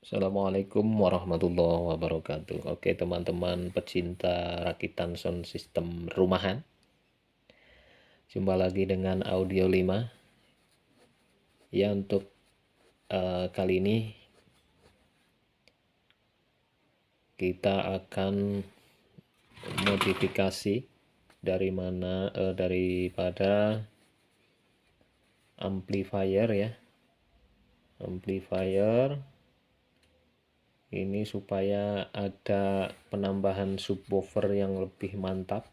Assalamualaikum warahmatullahi wabarakatuh. Oke teman-teman pecinta rakitan sound system rumahan, jumpa lagi dengan Audio 5. Ya, untuk kali ini kita akan modifikasi daripada amplifier ya. Amplifier ini supaya ada penambahan subwoofer yang lebih mantap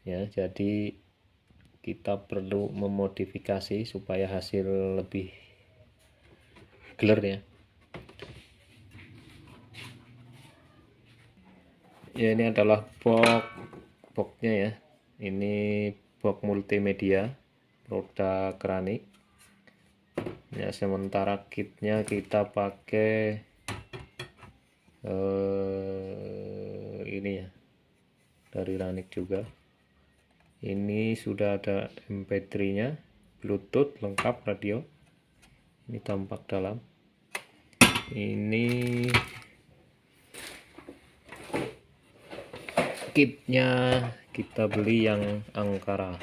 ya. Jadi kita perlu memodifikasi supaya hasil lebih clear ya. Ya, ini adalah boxnya ya. Ini box multimedia produk Kranik ya. Sementara kitnya kita pakai ini ya, dari Kranik juga. Ini sudah ada MP3 nya, Bluetooth lengkap, radio ini tampak dalam. Ini kitnya kita beli yang Angkara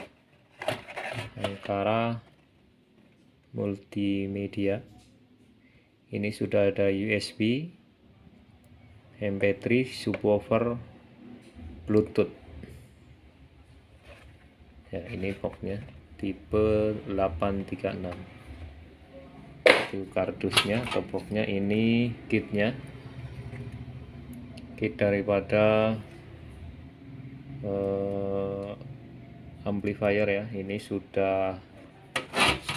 multimedia. Ini sudah ada USB, MP3, subwoofer, Bluetooth ya. Ini boxnya tipe 836, itu kardusnya atau boxnya. Ini kitnya, kit daripada amplifier ya. Ini sudah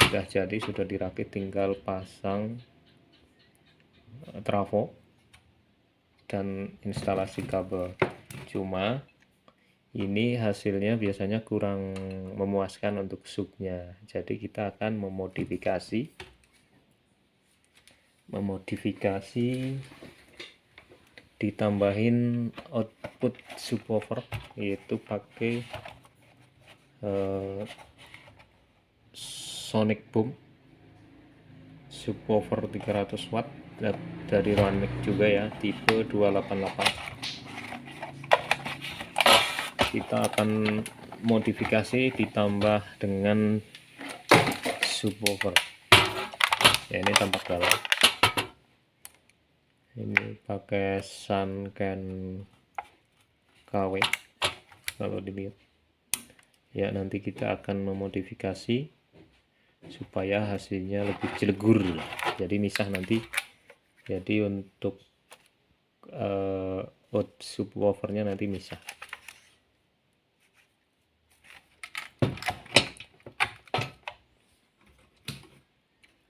jadi, sudah dirakit, tinggal pasang trafo dan instalasi kabel. Cuma ini hasilnya biasanya kurang memuaskan untuk subnya, jadi kita akan memodifikasi ditambahin output subwoofer, yaitu pakai Sonic Boom subwoofer 300 watt dari Kranik juga ya, tipe 288. Kita akan modifikasi ditambah dengan subwoofer ya. Ini tampak dalam, ini pakai Sanken KW kalau dilihat ya. Nanti kita akan memodifikasi supaya hasilnya lebih jelegur, jadi misah nanti. Jadi untuk subwoofernya nanti misah.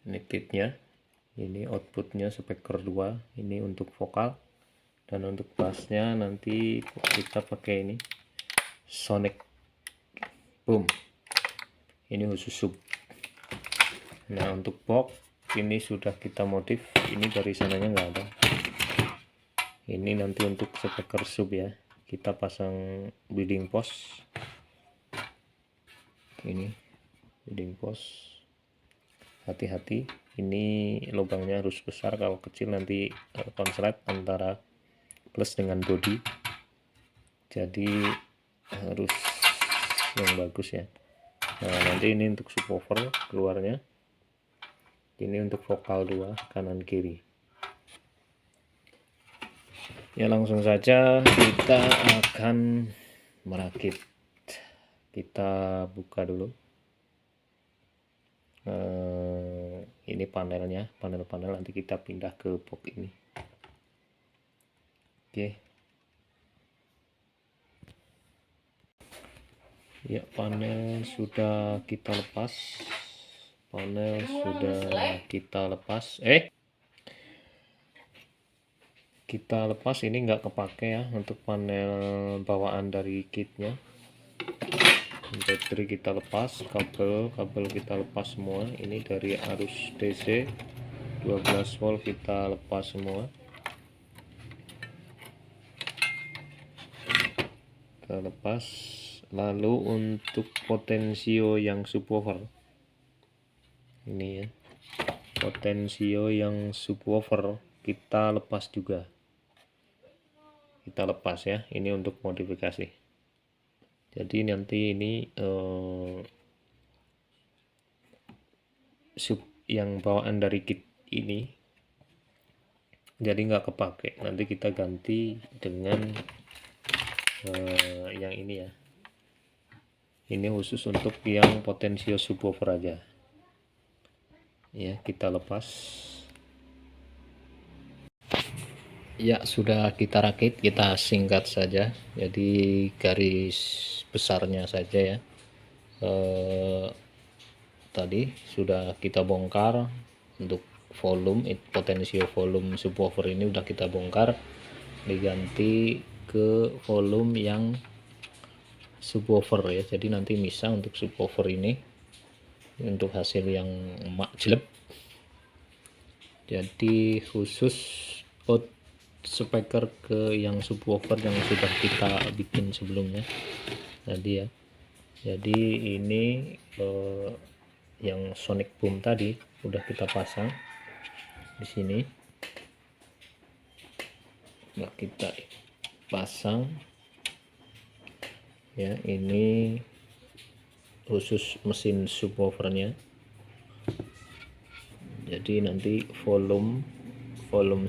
Ini kitnya, ini outputnya speaker 2, ini untuk vokal, dan untuk bassnya nanti kita pakai ini Sonic Boom, ini khusus sub. Nah, untuk box ini sudah kita modif, ini dari sananya nggak ada. Ini nanti untuk speaker sub ya, kita pasang building post. Ini building post, hati-hati, ini lubangnya harus besar, kalau kecil nanti konslet antara plus dengan body, jadi harus yang bagus ya. Nah, nanti ini untuk subwoofer keluarnya, ini untuk vokal 2 kanan kiri ya. Langsung saja kita akan merakit. Kita buka dulu ini panel nanti kita pindah ke box ini. Oke ya, panel sudah kita lepas. Kita lepas, ini nggak kepake ya untuk panel bawaan dari kitnya. Baterai kita lepas, kabel kita lepas semua. Ini dari arus DC 12 volt kita lepas semua. Kita lepas. Lalu untuk potensio yang subwoofer ini ya, potensio yang subwoofer kita lepas juga, kita lepas ya, ini untuk modifikasi. Jadi nanti ini sub yang bawaan dari kit ini jadi nggak kepake, nanti kita ganti dengan yang ini ya, ini khusus untuk yang potensio subwoofer aja ya. Kita lepas ya, sudah kita rakit, kita singkat saja, jadi garis besarnya saja ya. Tadi sudah kita bongkar untuk volume, potensio volume subwoofer ini udah kita bongkar, diganti ke volume yang subwoofer ya. Jadi nanti misah untuk subwoofer ini untuk hasil yang makjleb. Jadi khusus out speaker ke yang subwoofer yang sudah kita bikin sebelumnya tadi ya. Jadi ini yang sonic boom tadi udah kita pasang di sini. Nah, kita pasang ya, ini khusus mesin subwoofernya. Jadi nanti volume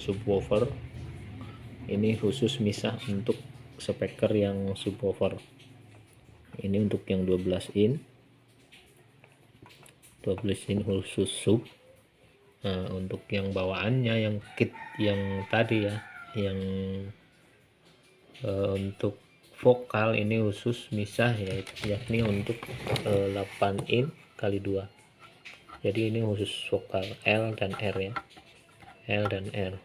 subwoofer ini khusus misah untuk speaker yang subwoofer. Ini untuk yang 12 in khusus sub. Nah, untuk yang bawaannya yang kit yang tadi ya, yang untuk vokal ini khusus misah ya, yakni untuk 8 in kali 2. Jadi ini khusus vokal L dan R ya, L dan R.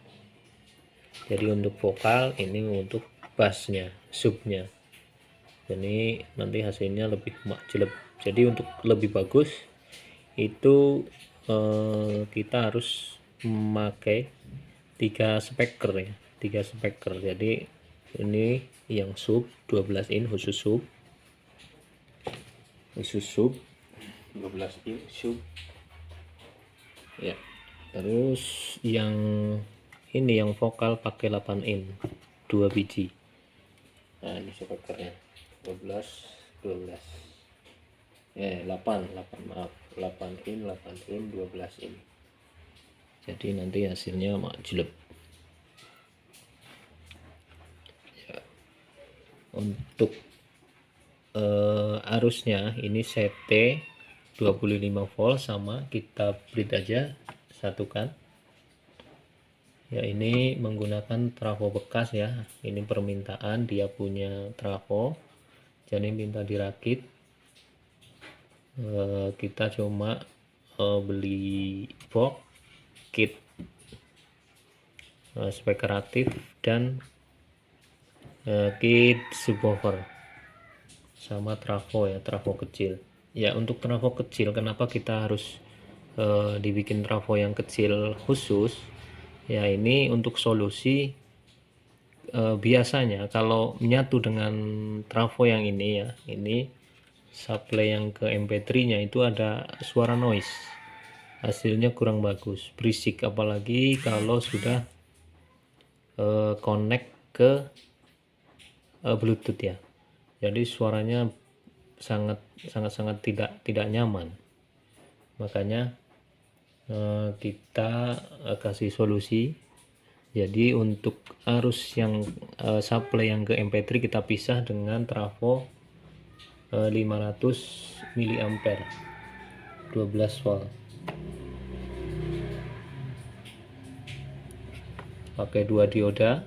Jadi untuk vokal, ini untuk bassnya, subnya. Jadi nanti hasilnya lebih makjleb. Jadi untuk lebih bagus itu kita harus memakai 3 speaker ya, 3 speaker. Jadi ini yang sub 12 in khusus sub 12 in sub ya. Terus yang ini yang vokal pakai 8 in 2 biji. Nah, ini speakernya 12 8 maaf, 8 in 12 in. Jadi nanti hasilnya makjleb ya. Untuk arusnya ini CT 25 volt sama, kita breed aja, satukan ya. Ini menggunakan trafo bekas ya, ini permintaan, dia punya trafo jadi minta dirakit. Kita cuma beli box kit speaker aktif dan kit subwoofer sama trafo ya, trafo kecil ya. Untuk trafo kecil, kenapa kita harus dibikin trafo yang kecil khusus ya, ini untuk solusi biasanya kalau menyatu dengan trafo yang ini ya, ini supply yang ke MP3 nya itu ada suara noise, hasilnya kurang bagus, berisik, apalagi kalau sudah connect ke Bluetooth ya. Jadi suaranya sangat tidak nyaman. Makanya kita kasih solusi. Jadi untuk arus yang supply yang ke MP3 kita pisah dengan trafo 500 mA 12 volt, pakai 2 dioda,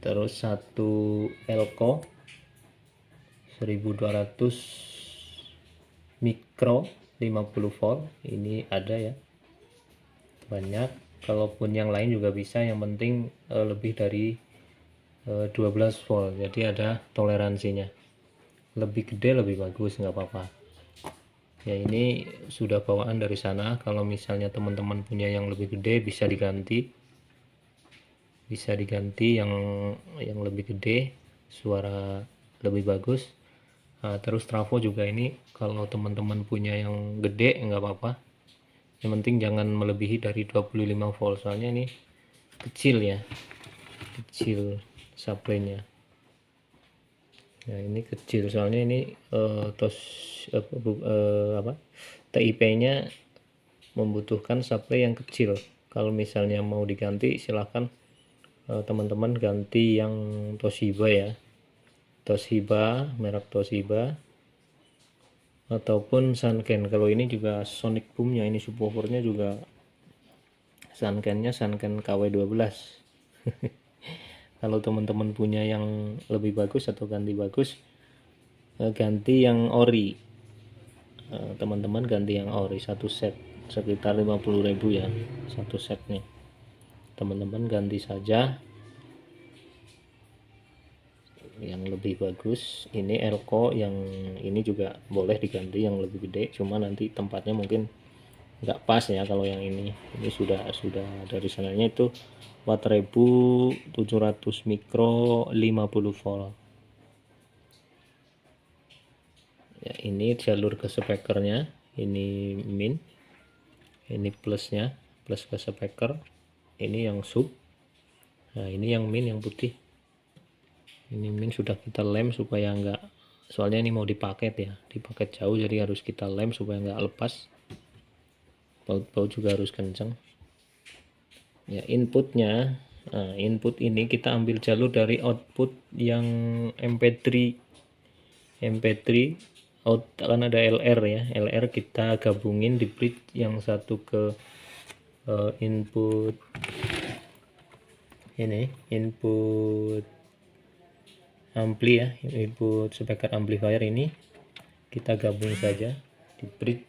terus 1 elko 1200 mikro 50 volt, ini ada ya banyak. Kalaupun yang lain juga bisa, yang penting lebih dari 12 volt, jadi ada toleransinya. Lebih gede lebih bagus, nggak apa-apa ya. Ini sudah bawaan dari sana, kalau misalnya teman-teman punya yang lebih gede bisa diganti yang lebih gede, suara lebih bagus. Nah, terus trafo juga ini kalau teman-teman punya yang gede nggak apa-apa, yang penting jangan melebihi dari 25 volt, soalnya ini kecil ya, kecil supply-nya. Nah ini kecil soalnya ini TIP-nya membutuhkan supply yang kecil. Kalau misalnya mau diganti silahkan teman-teman ganti yang Toshiba ya, Toshiba, merek Toshiba, ataupun Sanken. Kalau ini juga Sonic Boom-nya, ini subwoofer-nya juga Sanken-nya Sanken KW12. Kalau teman-teman punya yang lebih bagus atau ganti bagus, ganti yang ori. Teman-teman ganti yang ori satu set sekitar 50.000 ya satu setnya. Teman-teman ganti saja yang lebih bagus. Ini Elko, yang ini juga boleh diganti yang lebih gede, cuma nanti tempatnya mungkin nggak pas ya. Kalau yang ini sudah dari sananya itu 4700 mikro 50 volt ya. Ini jalur ke speakernya, ini min, ini plusnya, plus ke speaker, ini yang sub. Nah ini yang min, yang putih, ini min sudah kita lem supaya enggak, soalnya ini mau dipaket ya, dipaket jauh, jadi harus kita lem supaya enggak lepas. Baut-baut juga harus kencang ya. Inputnya, nah input ini kita ambil jalur dari output yang MP3 out, kan ada LR ya, LR kita gabungin di bridge yang satu ke input ini, input ampli ya, input speaker amplifier, ini kita gabung saja di bridge.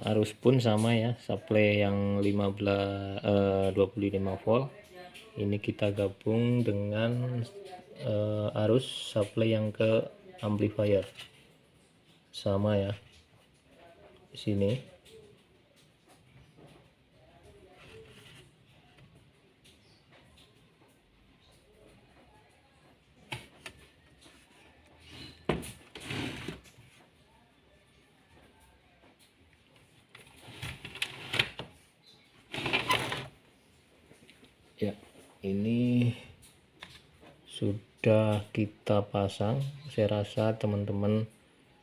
Arus pun sama ya, supply yang 25 volt ini kita gabung dengan arus supply yang ke amplifier, sama ya di sini. Ya, ini sudah kita pasang. Saya rasa teman-teman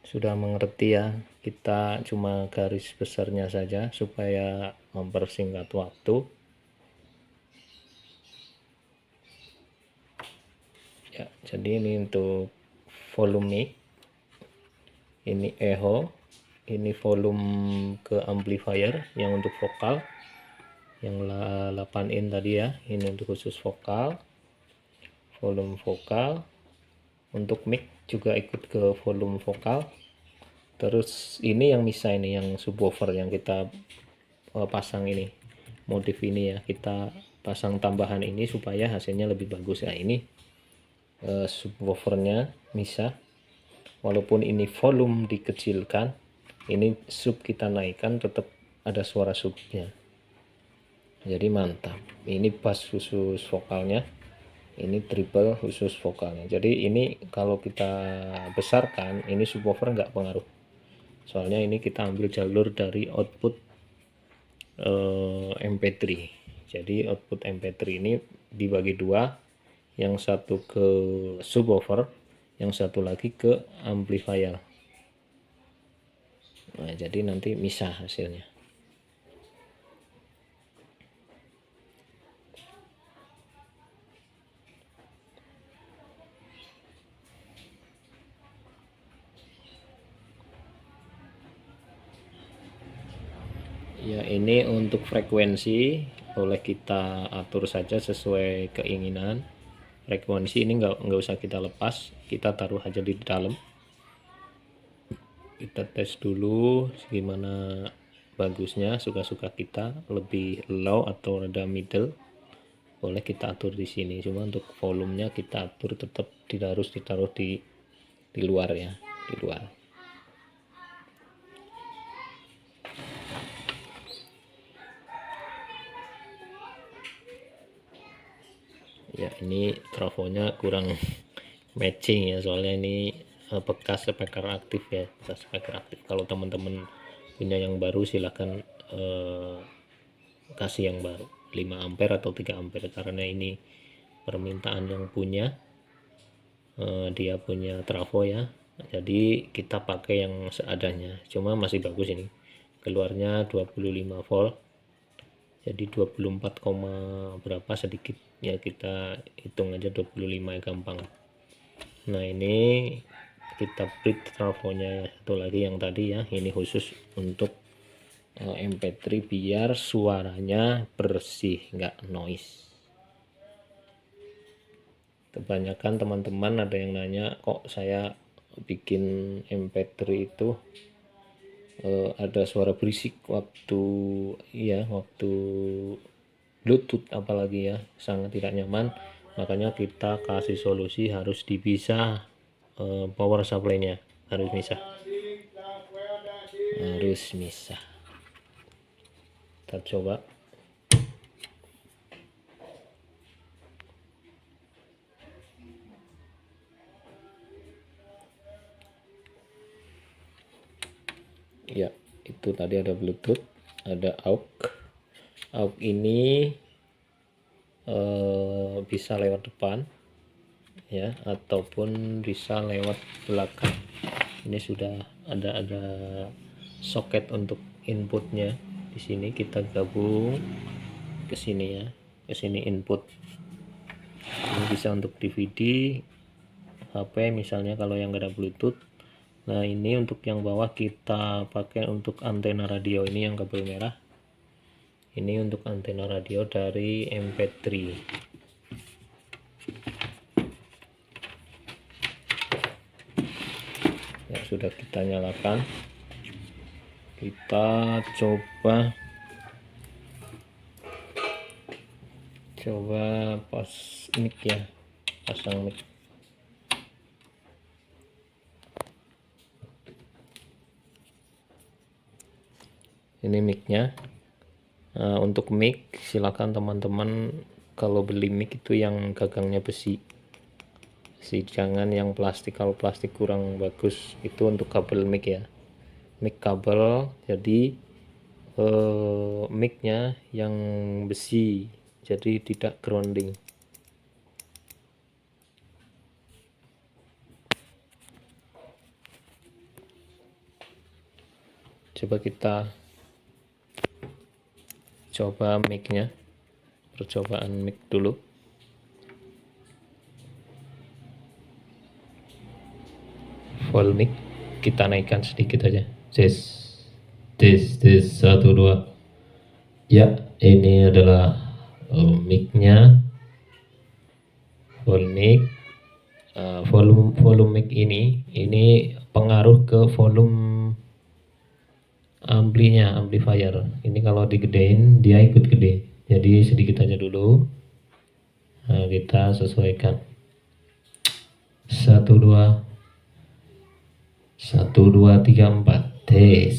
sudah mengerti ya. Kita cuma garis besarnya saja supaya mempersingkat waktu. Ya, jadi ini untuk volume mic, ini echo, ini volume ke amplifier yang untuk vokal, yang 8 in tadi ya, ini untuk khusus vokal, volume vokal. Untuk mic juga ikut ke volume vokal. Terus ini yang misa, ini yang subwoofer yang kita pasang ini, modif ini ya, kita pasang tambahan ini supaya hasilnya lebih bagus ya. Ini subwoofernya misa, walaupun ini volume dikecilkan, ini sub kita naikkan, tetap ada suara subnya, jadi mantap. Ini bass khusus vokalnya, ini treble khusus vokalnya. Jadi ini kalau kita besarkan, ini subwoofer nggak pengaruh, soalnya ini kita ambil jalur dari output MP3. Jadi output MP3 ini dibagi dua, yang satu ke subwoofer, yang satu lagi ke amplifier. Nah jadi nanti misah hasilnya. Ya, ini untuk frekuensi boleh kita atur saja sesuai keinginan. Frekuensi ini nggak usah kita lepas, kita taruh aja di dalam. Kita tes dulu gimana bagusnya, suka-suka kita, lebih low atau rada middle, boleh kita atur di sini. Cuma untuk volumenya kita atur tetap harus ditaruh di di luar ya, di luar. Ya, ini trafonya kurang matching ya, soalnya ini bekas speaker aktif ya, bekas speaker aktif. Kalau teman-teman punya yang baru silahkan kasih yang baru 5 ampere atau 3 ampere, karena ini permintaan yang punya, dia punya trafo ya, jadi kita pakai yang seadanya. Cuma masih bagus, ini keluarnya 25 volt, jadi 24, berapa sedikit ya, kita hitung aja 25 ya, gampang. Nah, ini kita breed trafonya satu lagi yang tadi ya, ini khusus untuk MP3 biar suaranya bersih, nggak noise. Kebanyakan teman-teman ada yang nanya, kok saya bikin MP3 itu ada suara berisik waktu Bluetooth apalagi ya, sangat tidak nyaman. Makanya kita kasih solusi, harus dipisah power supply-nya, harus misah. Kita coba. Ya, itu tadi ada Bluetooth, ada AUX. AUX ini bisa lewat depan ya, ataupun bisa lewat belakang. Ini sudah ada soket untuk inputnya. Di sini kita gabung ke sini ya, ke sini input. Ini bisa untuk DVD, HP misalnya kalau yang nggak ada Bluetooth. Nah, ini untuk yang bawah kita pakai untuk antena radio, ini yang kabel merah. Ini untuk antena radio dari MP3. Ya, sudah kita nyalakan. Kita coba pas mic ya, pasang mic. Ini micnya. Nah, untuk mic silakan teman-teman kalau beli mic itu yang gagangnya besi, jangan yang plastik. Kalau plastik kurang bagus. Itu untuk kabel mic ya, mic kabel. Jadi micnya yang besi, jadi tidak grounding. Coba kita coba mic-nya, percobaan mic dulu. Full mic kita naikkan sedikit aja. Tes 1 2. Ya, ini adalah mic-nya, full mic. Volume mic ini pengaruh ke volume amplifier. Ini kalau digedein dia ikut gede, jadi sedikit aja dulu. Nah, kita sesuaikan. 1 2 3 4 tes.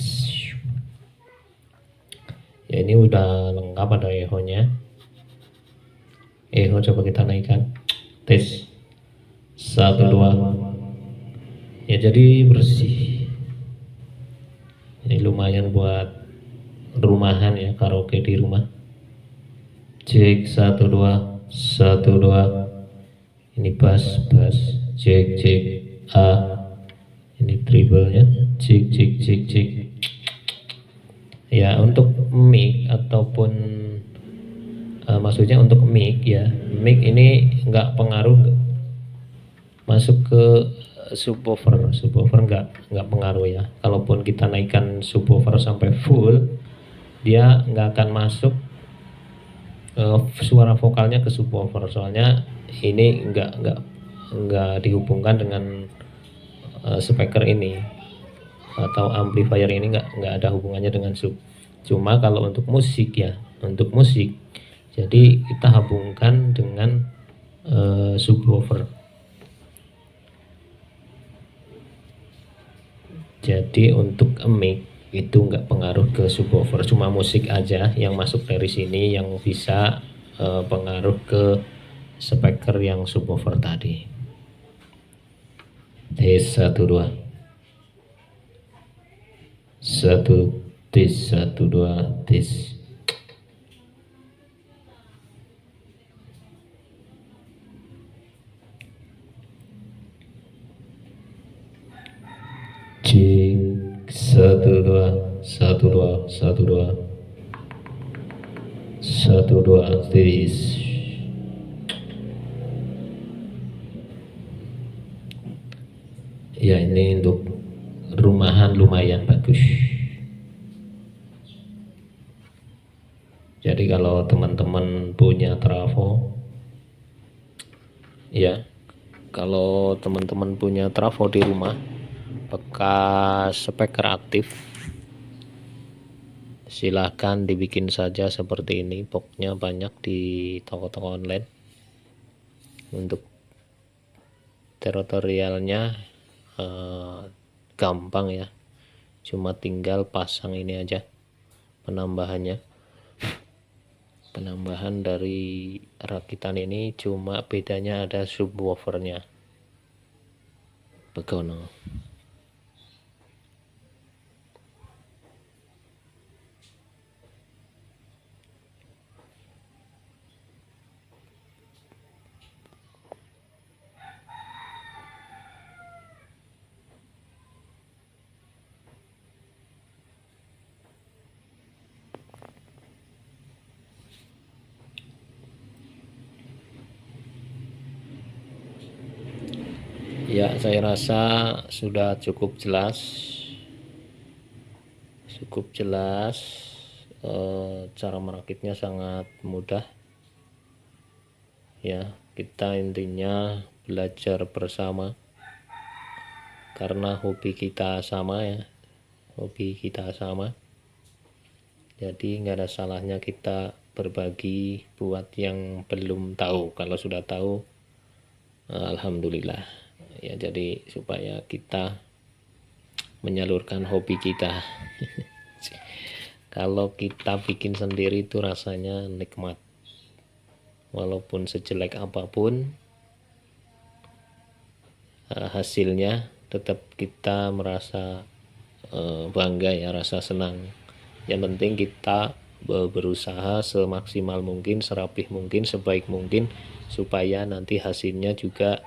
Ya, ini udah lengkap, ada echo-nya. Echo coba kita naikkan. Tes 1 2. Ya, jadi bersih. Ini lumayan buat rumahan ya, karaoke di rumah. Cek 1 2 1 2. Ini bass. Cek A. Ini treble-nya. Cek. Ya, untuk mic ataupun maksudnya untuk mic ya, mic ini nggak pengaruh masuk ke subwoofer nggak pengaruh ya. Kalaupun kita naikkan subwoofer sampai full, dia nggak akan masuk suara vokalnya ke subwoofer, soalnya ini nggak dihubungkan dengan speaker ini atau amplifier ini, nggak ada hubungannya dengan sub. Cuma kalau untuk musik ya, untuk musik jadi kita hubungkan dengan subwoofer. Jadi untuk mic itu nggak pengaruh ke subwoofer, cuma musik aja yang masuk dari sini yang bisa pengaruh ke speaker yang subwoofer tadi. Tes 1 2 1 tes 1 2 tes. Cek 1 2 1 2 1 2 1 2 tes. Ya, ini untuk rumahan lumayan bagus. Jadi kalau teman-teman punya trafo, ya, kalau teman-teman punya trafo di rumah bekas speaker aktif, silahkan dibikin saja seperti ini. Boxnya banyak di toko-toko online. Untuk tutorialnya gampang ya, cuma tinggal pasang ini aja penambahan dari rakitan ini, cuma bedanya ada subwoofernya begono. Ya, saya rasa sudah cukup jelas. Cara merakitnya sangat mudah ya. Kita intinya belajar bersama karena hobi kita sama ya, jadi nggak ada salahnya kita berbagi buat yang belum tahu. Kalau sudah tahu, alhamdulillah ya. Jadi supaya kita menyalurkan hobi kita. Kalau kita bikin sendiri itu rasanya nikmat, walaupun sejelek apapun hasilnya tetap kita merasa bangga ya, rasa senang. Yang penting kita berusaha semaksimal mungkin, serapih mungkin, sebaik mungkin, supaya nanti hasilnya juga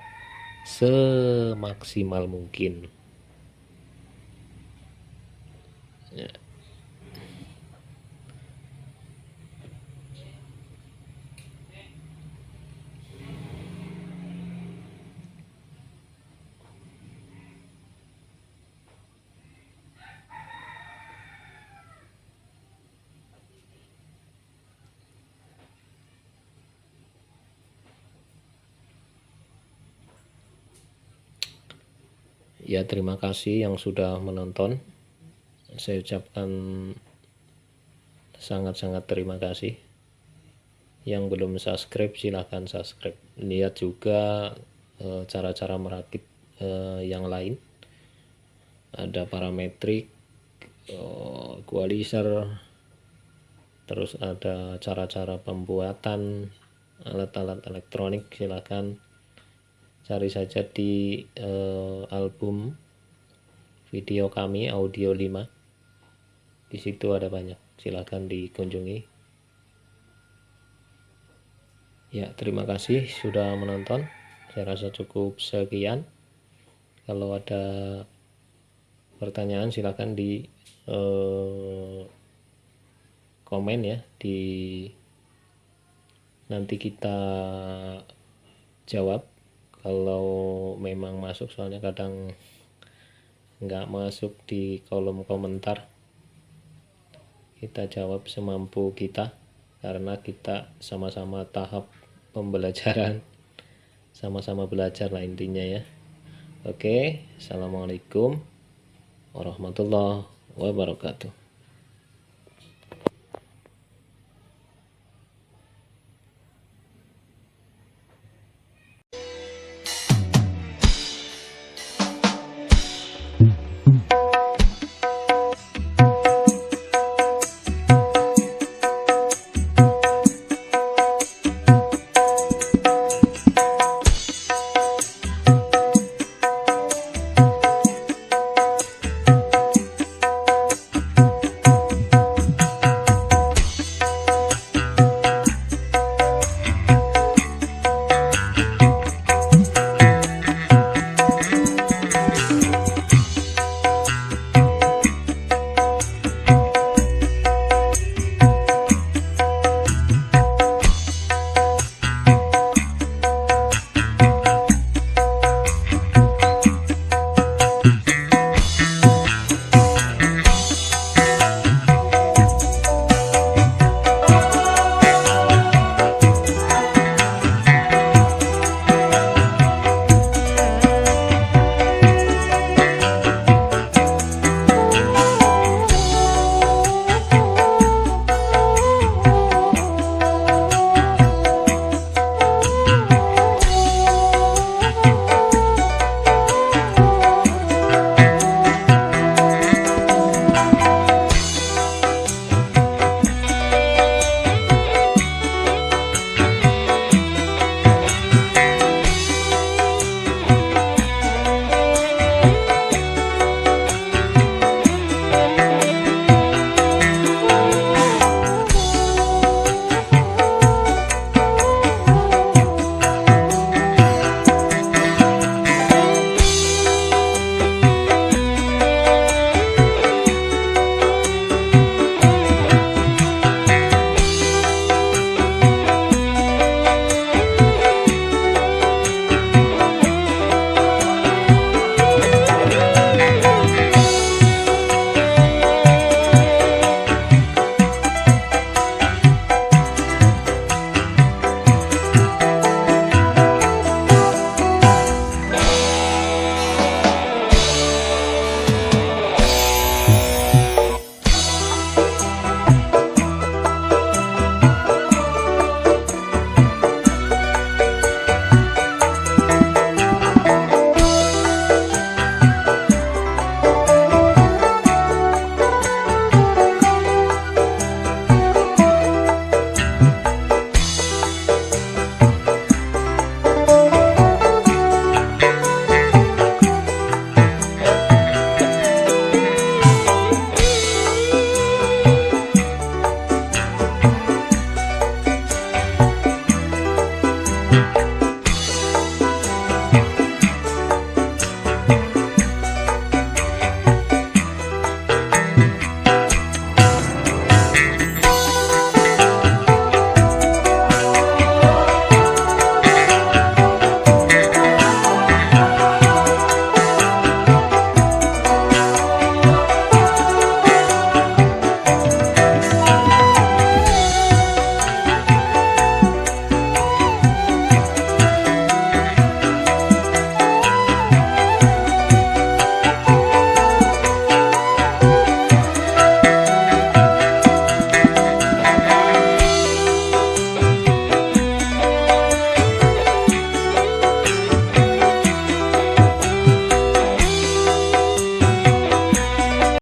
semaksimal mungkin ya. Ya, terima kasih yang sudah menonton. Saya ucapkan sangat-sangat terima kasih. Yang belum subscribe silahkan subscribe. Lihat juga cara-cara merakit yang lain. Ada parametrik, equalizer, terus ada cara-cara pembuatan alat-alat elektronik. Silahkan cari saja di album video kami Audio 5. Di situ ada banyak, silahkan dikunjungi. Ya, terima kasih sudah menonton. Saya rasa cukup sekian. Kalau ada pertanyaan silahkan di komen ya, nanti kita jawab kalau memang masuk, soalnya kadang nggak masuk di kolom komentar. Kita jawab semampu kita karena kita sama-sama tahap pembelajaran, sama-sama belajar lah intinya ya. Oke, assalamualaikum warahmatullahi wabarakatuh.